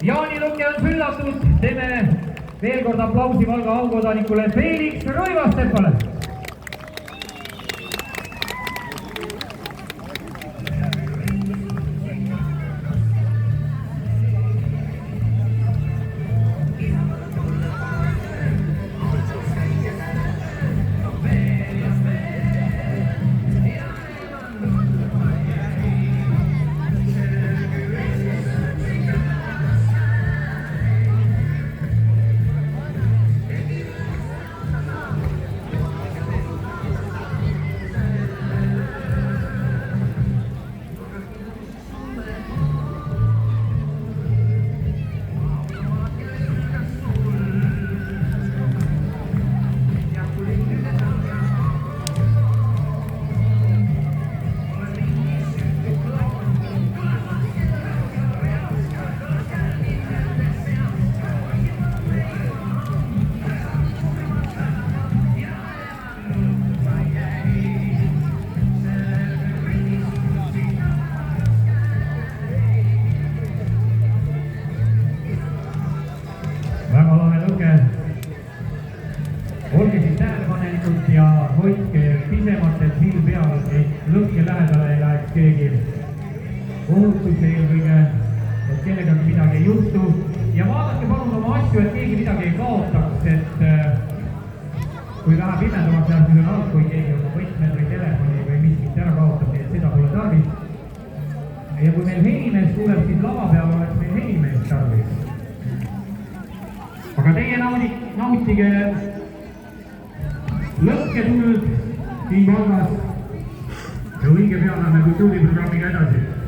Jaani Lukke on süllatud, teeme veel kord aplausi Valga aukodanikule Felix Rõivastepale. Väga lahe luge. Olge siis tähelepanelikult ja hoidke pisematelt silm peal, et lõkke lähedale ei läheks keegi. Ohutus eelkõige, et kellegagi midagi ei juhtu. Ja vaadake palun oma asju, et keegi midagi ei kaotaks, et kui läheb imendamaks läheb, siis on alt, kui keegi oma võtmed või telefoni või miskit ära kaotab, nii et seda pole tarvis. Ja kui meil helimees tuleb, siis lava peal oleks meil helimees tarvis. Aga teie nautige lõkketuld siin Valgas ja õige pea läheme kultuuriprogrammiga edasi.